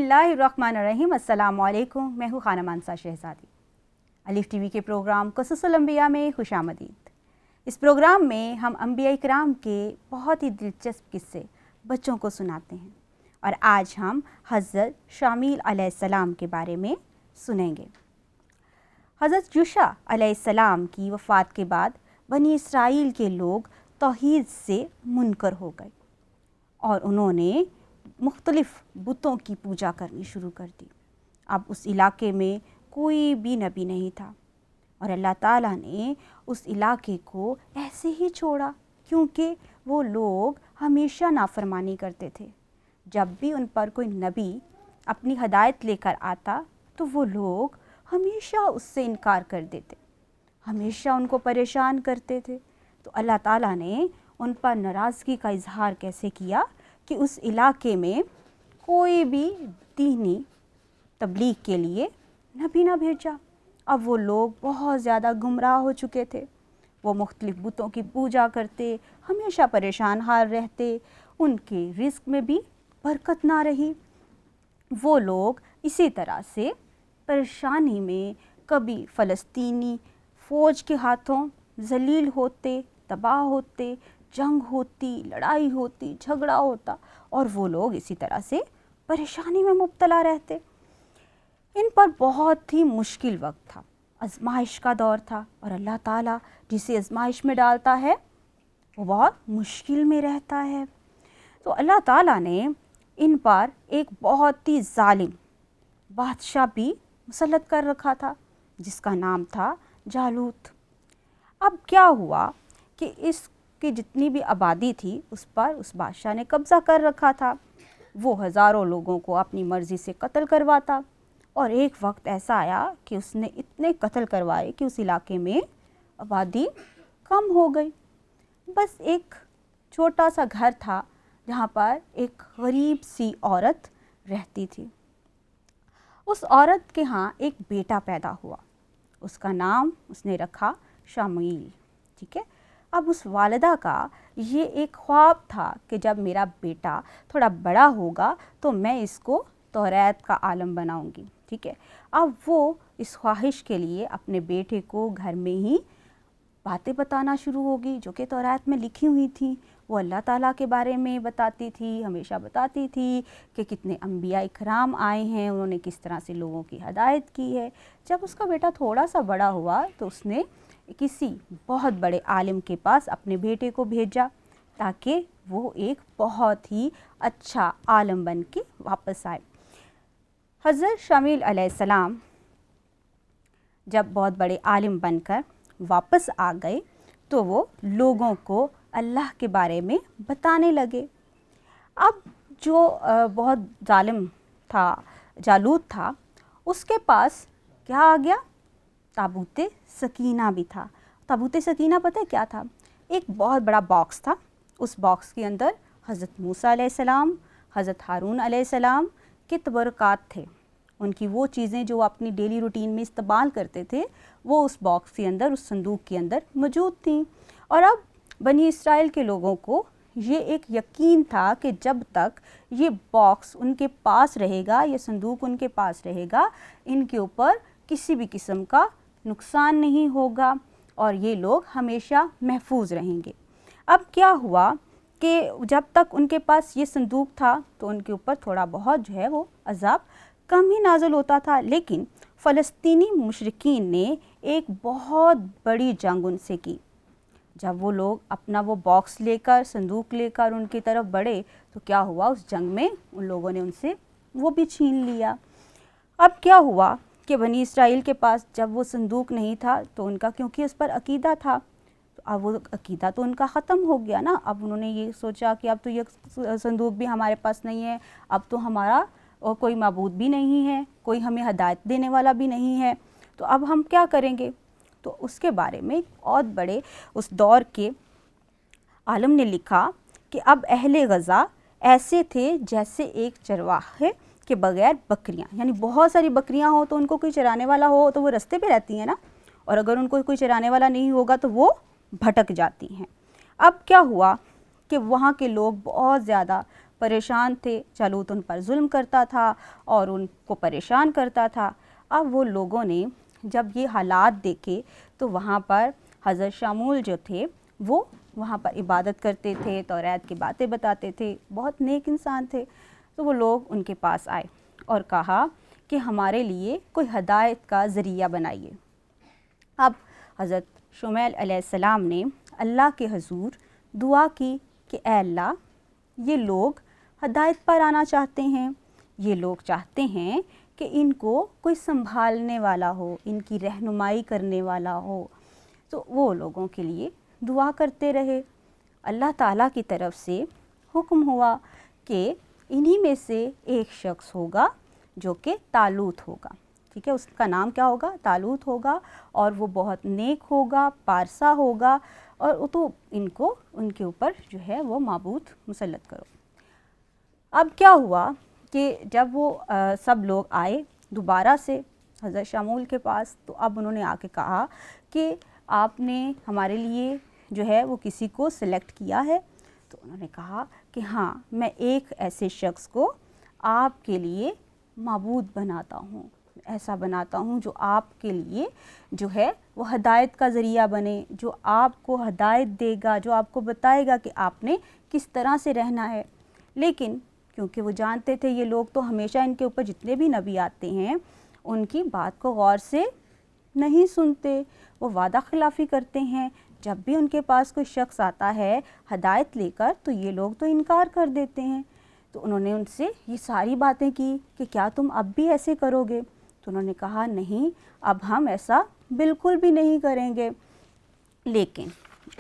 बिस्मिल्लाहिर्रहमानिर्रहीम। अस्सलाम वालेकुम। मैं हूँ खाना मानसा शहज़ादी। अलिफ टीवी के प्रोग्राम क़ससुल अंबिया में खुशामदीद। इस प्रोग्राम में हम अंबिया इकराम के बहुत ही दिलचस्प किस्से बच्चों को सुनाते हैं और आज हम हज़रत शामील अलैहिस्सलाम के बारे में सुनेंगे। हज़रत यूशा अलैहिस्सलाम की वफ़ात के बाद बनी इसराइल के लोग तौहीद से मुनकर हो गए और उन्होंने मुख्तलिफ़ बुतों की पूजा करनी शुरू कर दी। अब उस इलाके में कोई भी नबी नहीं था और अल्लाह ताला ने उस इलाके को ऐसे ही छोड़ा क्योंकि वो लोग हमेशा नाफरमानी करते थे। जब भी उन पर कोई नबी अपनी हदायत लेकर आता तो वो लोग हमेशा उससे इनकार कर देते, हमेशा उनको परेशान करते थे। तो अल्लाह ताला ने उन पर नाराज़गी का इजहार कैसे किया कि उस इलाके में कोई भी दीनी तबलीग के लिए नबी ना भेजा। अब वो लोग बहुत ज़्यादा गुमराह हो चुके थे। वो मुख्तलिफ़ बुतों की पूजा करते, हमेशा परेशान हाल रहते, उनके रिज़्क़ में भी बरकत ना रही। वो लोग इसी तरह से परेशानी में कभी फ़लस्तीनी फ़ौज के हाथों ज़लील होते, तबाह होते, जंग होती, लड़ाई होती, झगड़ा होता और वो लोग इसी तरह से परेशानी में मुब्तला रहते। इन पर बहुत ही मुश्किल वक्त था, आजमाइश का दौर था और अल्लाह ताला जिसे आजमाइश में डालता है वो बहुत मुश्किल में रहता है। तो अल्लाह ताला ने इन पर एक बहुत ही जालिम बादशाह भी मुसल्लत कर रखा था जिसका नाम था जालूत। अब क्या हुआ कि इसकी जितनी भी आबादी थी उस पर उस बादशाह ने कब्ज़ा कर रखा था। वो हज़ारों लोगों को अपनी मर्ज़ी से कत्ल करवाता और एक वक्त ऐसा आया कि उसने इतने कत्ल करवाए कि उस इलाके में आबादी कम हो गई। बस एक छोटा सा घर था जहाँ पर एक गरीब सी औरत रहती थी। उस औरत के यहाँ एक बेटा पैदा हुआ, उसका नाम उसने रखा शामील। ठीक है। अब उस वालिदा का ये एक ख्वाब था कि जब मेरा बेटा थोड़ा बड़ा होगा तो मैं इसको तौरात का आलम बनाऊंगी। ठीक है। अब वो इस ख्वाहिश के लिए अपने बेटे को घर में ही बातें बताना शुरू होगी जो कि तौरात में लिखी हुई थी। वो अल्लाह ताला के बारे में बताती थी, हमेशा बताती थी कि कितने अंबिया इकराम आए हैं, उन्होंने किस तरह से लोगों की हदायत की है। जब उसका बेटा थोड़ा सा बड़ा हुआ तो उसने किसी बहुत बड़े आलिम के पास अपने बेटे को भेजा ताकि वो एक बहुत ही अच्छा आलिम बन के वापस आए। हज़रत शामील अलैहिस्सलाम जब बहुत बड़े आलिम बनकर वापस आ गए तो वो लोगों को अल्लाह के बारे में बताने लगे। अब जो बहुत जालिम था जालूत था, उसके पास क्या आ गया, ताबूत सकीना भी था। ताबूत सकीना पता है क्या था? एक बहुत बड़ा बॉक्स था। उस बॉक्स के अंदर हज़रत मूसा अलैहिस्सलाम, हज़रत हारून अलैहिस्सलाम के तबरकात थे। उनकी वो चीज़ें जो अपनी डेली रूटीन में इस्तेमाल करते थे वो उस बॉक्स के अंदर, उस संदूक के अंदर मौजूद थी। और अब बनी इसराइल के लोगों को ये एक यकीन था कि जब तक ये बॉक्स उनके पास रहेगा, ये संदूक उनके पास रहेगा, इनके ऊपर किसी भी किस्म का नुकसान नहीं होगा और ये लोग हमेशा महफूज रहेंगे। अब क्या हुआ कि जब तक उनके पास ये संदूक था तो उनके ऊपर थोड़ा बहुत जो है वो अज़ाब कम ही नाज़िल होता था, लेकिन फ़लस्तीनी मुशरिकीन ने एक बहुत बड़ी जंग उनसे की। जब वो लोग अपना वो बॉक्स लेकर, संदूक लेकर उनकी तरफ बढ़े तो क्या हुआ, उस जंग में उन लोगों ने उनसे वो भी छीन लिया। अब क्या हुआ कि बनी इसराइल के पास जब वो संदूक नहीं था तो उनका, क्योंकि उस पर अकीदा था, तो अब वो अकीदा तो उनका ख़त्म हो गया ना। अब उन्होंने ये सोचा कि अब तो ये संदूक भी हमारे पास नहीं है, अब तो हमारा और कोई माबूद भी नहीं है, कोई हमें हदायत देने वाला भी नहीं है, तो अब हम क्या करेंगे। तो उसके बारे में बहुत बड़े उस दौर के आलम ने लिखा कि अब अहले गज़ा ऐसे थे जैसे एक चरवाहे के बगैर बकरियां, यानी बहुत सारी बकरियां हो तो उनको कोई चराने वाला हो तो वो रास्ते पे रहती हैं ना, और अगर उनको कोई चराने वाला नहीं होगा तो वो भटक जाती हैं। अब क्या हुआ कि वहाँ के लोग बहुत ज़्यादा پریشان تھے، جالوت ان پر ظلم کرتا تھا اور ان کو پریشان کرتا تھا۔ اب وہ لوگوں نے جب یہ حالات دیکھے تو وہاں پر حضرت شمعون جو تھے وہ وہاں پر عبادت کرتے تھے، توریت کی باتیں بتاتے تھے، بہت نیک انسان تھے۔ تو وہ لوگ ان کے پاس آئے اور کہا کہ ہمارے لیے کوئی ہدایت کا ذریعہ بنائیے۔ اب حضرت شمعون علیہ السلام نے اللہ کے حضور دعا کی کہ اے اللہ، یہ لوگ ہدایت پر آنا چاہتے ہیں، یہ لوگ چاہتے ہیں کہ ان کو کوئی سنبھالنے والا ہو، ان کی رہنمائی کرنے والا ہو۔ تو وہ لوگوں کے لیے دعا کرتے رہے۔ اللہ تعالیٰ کی طرف سے حکم ہوا کہ انہی میں سے ایک شخص ہوگا جو کہ طالوت ہوگا، ٹھیک ہے، اس کا نام کیا ہوگا؟ طالوت ہوگا، اور وہ بہت نیک ہوگا، پارسا ہوگا، اور تو ان کو ان کے اوپر جو ہے وہ معبود مسلط کرو۔ اب کیا ہوا کہ جب وہ سب لوگ آئے دوبارہ سے حضرت شمعون کے پاس، تو اب انہوں نے آ کے کہا کہ آپ نے ہمارے لیے جو ہے وہ کسی کو سلیکٹ کیا ہے؟ تو انہوں نے کہا کہ ہاں، میں ایک ایسے شخص کو آپ کے لیے معبود بناتا ہوں، ایسا بناتا ہوں جو آپ کے لیے جو ہے وہ ہدایت کا ذریعہ بنے، جو آپ کو ہدایت دے گا، جو آپ کو بتائے گا کہ آپ نے کس طرح سے رہنا ہے۔ لیکن کیونکہ وہ جانتے تھے یہ لوگ تو ہمیشہ ان کے اوپر جتنے بھی نبی آتے ہیں ان کی بات کو غور سے نہیں سنتے، وہ وعدہ خلافی کرتے ہیں۔ جب بھی ان کے پاس کوئی شخص آتا ہے ہدایت لے کر تو یہ لوگ تو انکار کر دیتے ہیں۔ تو انہوں نے ان سے یہ ساری باتیں کی کہ کیا تم اب بھی ایسے کرو گے؟ تو انہوں نے کہا نہیں، اب ہم ایسا بالکل بھی نہیں کریں گے۔ لیکن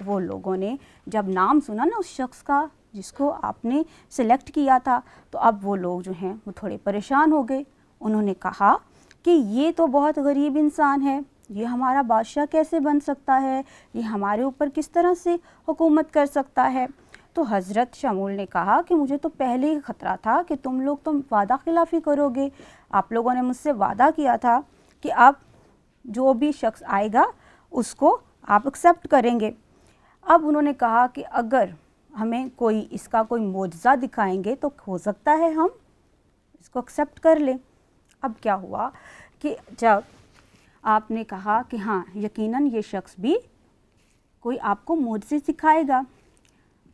وہ لوگوں نے جب نام سنا نا اس شخص کا جس کو آپ نے سلیکٹ کیا تھا، تو اب وہ لوگ جو ہیں وہ تھوڑے پریشان ہو گئے۔ انہوں نے کہا کہ یہ تو بہت غریب انسان ہے، یہ ہمارا بادشاہ کیسے بن سکتا ہے، یہ ہمارے اوپر کس طرح سے حکومت کر سکتا ہے؟ تو حضرت شمعون نے کہا کہ مجھے تو پہلے ہی خطرہ تھا کہ تم لوگ تو وعدہ خلافی کرو گے، آپ لوگوں نے مجھ سے وعدہ کیا تھا کہ اب جو بھی شخص آئے گا اس کو آپ ایکسیپٹ کریں گے۔ اب انہوں نے کہا کہ اگر ہمیں کوئی اس کا کوئی معجزہ دکھائیں گے تو ہو سکتا ہے ہم اس کو ایکسیپٹ کر لیں۔ اب کیا ہوا کہ جب آپ نے کہا کہ ہاں یقیناً یہ شخص بھی کوئی آپ کو معجزے سکھائے گا،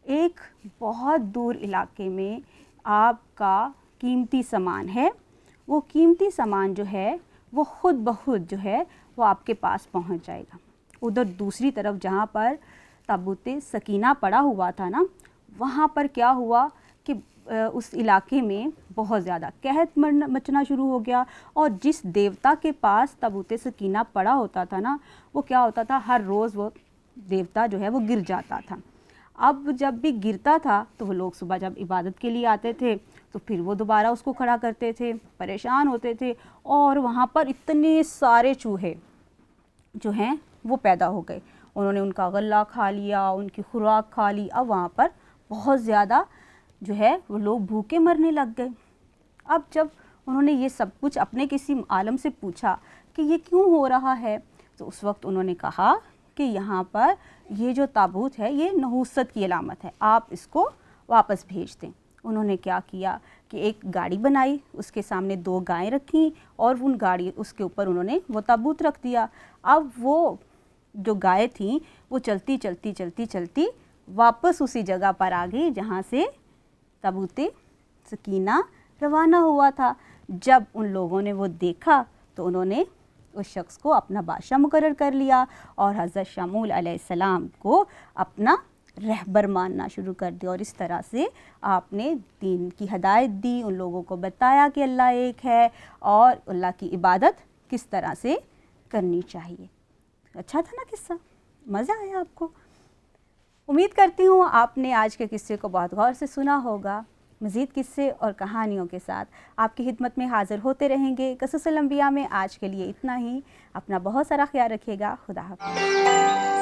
ایک بہت دور علاقے میں آپ کا قیمتی سامان ہے، وہ قیمتی سامان جو ہے وہ خود بخود جو ہے وہ آپ کے پاس پہنچ جائے گا۔ ادھر دوسری طرف جہاں پر تابوت سکینہ پڑا ہوا تھا نا، وہاں پر کیا ہوا کہ اس علاقے میں بہت زیادہ قحط مچنا شروع ہو گیا، اور جس دیوتا کے پاس تابوت سکینہ پڑا ہوتا تھا نا، وہ کیا ہوتا تھا، ہر روز وہ دیوتا جو ہے وہ گر جاتا تھا۔ اب جب بھی گرتا تھا تو وہ لوگ صبح جب عبادت کے لیے آتے تھے تو پھر وہ دوبارہ اس کو کھڑا کرتے تھے، پریشان ہوتے تھے، اور وہاں پر اتنے سارے چوہے جو ہیں وہ پیدا ہو گئے۔ انہوں نے ان کا غلہ کھا لیا، ان کی خوراک کھا لی۔ اب وہاں پر بہت زیادہ جو ہے وہ لوگ بھوکے مرنے لگ گئے۔ اب جب انہوں نے یہ سب کچھ اپنے کسی عالم سے پوچھا کہ یہ کیوں ہو رہا ہے، تو اس وقت انہوں نے کہا کہ یہاں پر یہ جو تابوت ہے یہ نحوست کی علامت ہے، آپ اس کو واپس بھیج دیں۔ انہوں نے کیا کیا کہ ایک گاڑی بنائی، اس کے سامنے 2 گائیں رکھیں، اور ان گاڑی اس کے اوپر انہوں نے وہ تابوت رکھ دیا۔ اب وہ جو گائیں تھیں وہ چلتی چلتی چلتی چلتی واپس اسی جگہ پر آ گئی جہاں سے تابوت سکینہ روانہ ہوا تھا۔ جب ان لوگوں نے وہ دیکھا تو انہوں نے اس شخص کو اپنا بادشاہ مقرر کر لیا اور حضرت شمعون علیہ السلام کو اپنا رہبر ماننا شروع کر دیا، اور اس طرح سے آپ نے دین کی ہدایت دی، ان لوگوں کو بتایا کہ اللہ ایک ہے اور اللہ کی عبادت کس طرح سے کرنی چاہیے۔ اچھا تھا نا قصہ؟ مزہ آیا آپ کو؟ امید کرتی ہوں آپ نے آج کے قصے کو بہت غور سے سنا ہوگا۔ مزید قصے اور کہانیوں کے ساتھ آپ کی خدمت میں حاضر ہوتے رہیں گے۔ قصص الانبیاء میں آج کے لیے اتنا ہی۔ اپنا بہت سارا خیال رکھیے گا۔ خدا حافظ۔